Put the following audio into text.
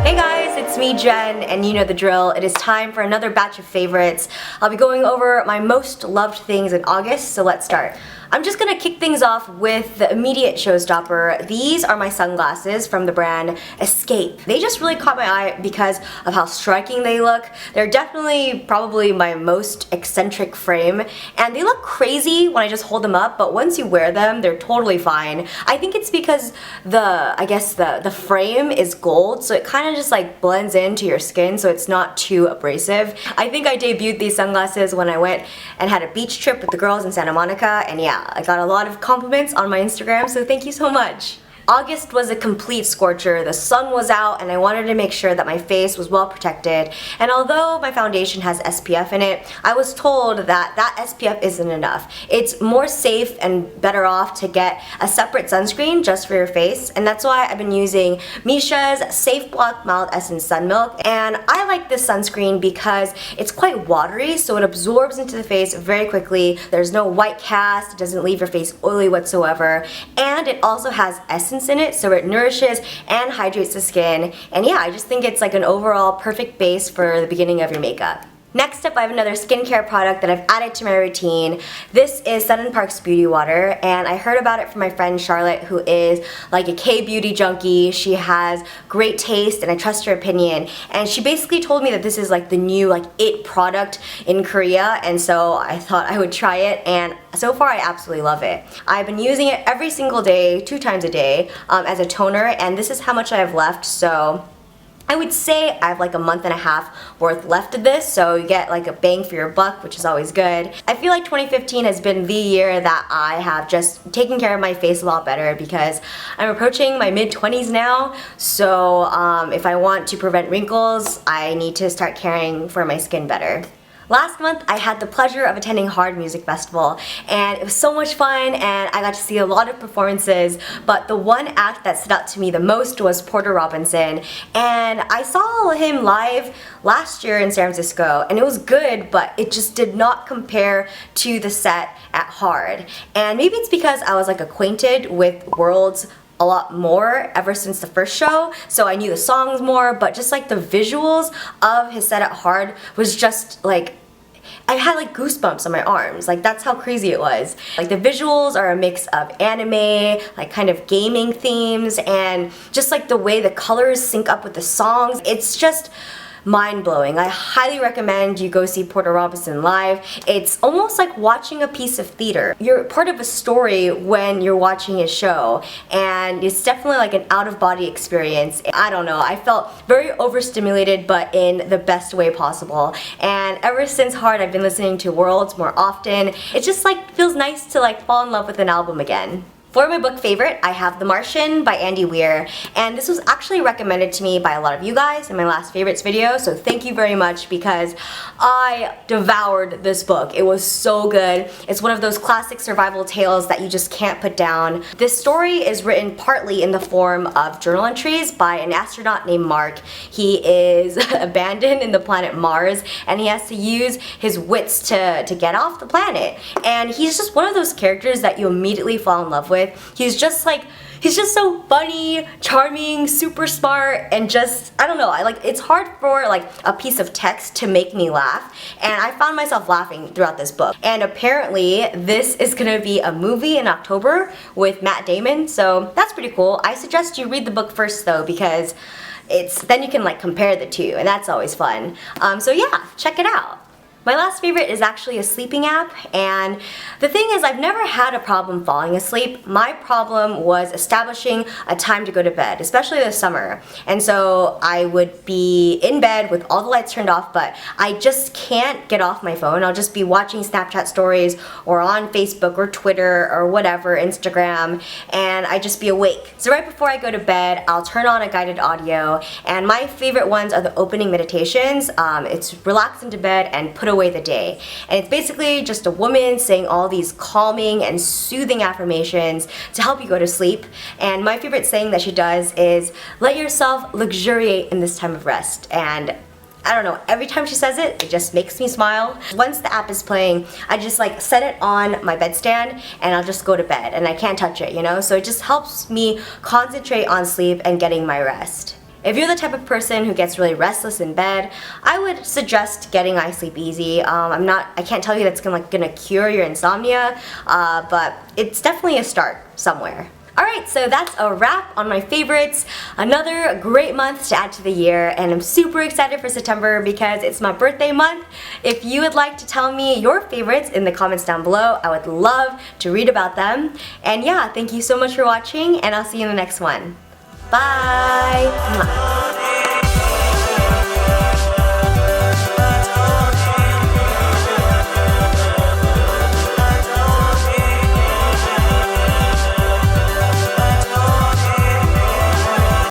Hey guys, it's me Jen, and you know the drill. It is time for another batch of favorites. I'll be going over my most loved things in August, so let's start. I'm just gonna kick things off with the immediate showstopper. These are my sunglasses from the brand Escape. They just really caught my eye because of how striking they look. They're definitely probably my most eccentric frame, and they look crazy when I just hold them up, but once you wear them, they're totally fine. I think it's because the frame is gold, so it kind of just like blends into your skin, so it's not too abrasive. I think I debuted these sunglasses when I went and had a beach trip with the girls in Santa Monica, and yeah, I got a lot of compliments on my Instagram, so thank you so much. August was a complete scorcher. The sun was out and I wanted to make sure that my face was well protected, and although my foundation has SPF in it, I was told that that SPF isn't enough. It's more safe and better off to get a separate sunscreen just for your face, and that's why I've been using Misha's Safe Block Mild Essence Sun Milk. And I like this sunscreen because it's quite watery, so it absorbs into the face very quickly. There's no white cast, it doesn't leave your face oily whatsoever, and it also has essence in it, so it nourishes and hydrates the skin. And yeah, I just think it's like an overall perfect base for the beginning of your makeup. Next up, I have another skincare product that I've added to my routine. This is son&park's Beauty Water, and I heard about it from my friend Charlotte, who is like a K-beauty junkie. She has great taste and I trust her opinion, and she basically told me that this is like the new like it product in Korea, and so I thought I would try it, and so far I absolutely love it. I've been using it every single day, 2 times a day, as a toner, and this is how much I have left, so I would say I have like a month and a half worth left of this, so you get like a bang for your buck, which is always good. I feel like 2015 has been the year that I have just taken care of my face a lot better because I'm approaching my mid-20s now, so if I want to prevent wrinkles, I need to start caring for my skin better. Last month, I had the pleasure of attending Hard Music Festival, and it was so much fun, and I got to see a lot of performances, but the one act that stood out to me the most was Porter Robinson, and I saw him live last year in San Francisco, and it was good, but it just did not compare to the set at Hard. And maybe it's because I was like acquainted with Worlds a lot more ever since the first show, so I knew the songs more, but just like the visuals of his set at Hard was just like, I had like goosebumps on my arms. Like, that's how crazy it was. Like, the visuals are a mix of anime, like kind of gaming themes, and just like the way the colors sync up with the songs. It's just mind-blowing. I highly recommend you go see Porter Robinson live. It's almost like watching a piece of theater. You're part of a story when you're watching his show, and it's definitely like an out-of-body experience. I don't know, I felt very overstimulated, but in the best way possible. And ever since Hard, I've been listening to Worlds more often. It just like feels nice to like fall in love with an album again. For my book favorite, I have The Martian by Andy Weir, and this was actually recommended to me by a lot of you guys in my last favorites video, so thank you very much because I devoured this book. It was so good. It's one of those classic survival tales that you just can't put down. This story is written partly in the form of journal entries by an astronaut named Mark. He is abandoned in the planet Mars, and he has to use his wits to get off the planet. And he's just one of those characters that you immediately fall in love with. He's just so funny, charming, super smart, and just, I don't know, it's hard for like a piece of text to make me laugh, and I found myself laughing throughout this book. And apparently this is gonna be a movie in October with Matt Damon, so that's pretty cool. I suggest you read the book first though, because then you can like compare the two, and that's always fun. So yeah, check it out. My last favorite is actually a sleeping app, and the thing is, I've never had a problem falling asleep. My problem was establishing a time to go to bed, especially this summer. And so I would be in bed with all the lights turned off, but I just can't get off my phone. I'll just be watching Snapchat stories or on Facebook or Twitter or whatever, Instagram, and I just be awake. So right before I go to bed, I'll turn on a guided audio, and my favorite ones are the opening meditations. It's relax into bed and put away the day. And it's basically just a woman saying all these calming and soothing affirmations to help you go to sleep. And my favorite saying that she does is, let yourself luxuriate in this time of rest. And I don't know, every time she says it, it just makes me smile. Once the app is playing, I just like set it on my bedstand and I'll just go to bed and I can't touch it, you know? So it just helps me concentrate on sleep and getting my rest. If you're the type of person who gets really restless in bed, I would suggest getting I Sleep Easy. I can't tell you that's gonna cure your insomnia, but it's definitely a start somewhere. Alright, so that's a wrap on my favorites. Another great month to add to the year, and I'm super excited for September because it's my birthday month. If you would like to tell me your favorites in the comments down below, I would love to read about them. And yeah, thank you so much for watching, and I'll see you in the next one. Bye!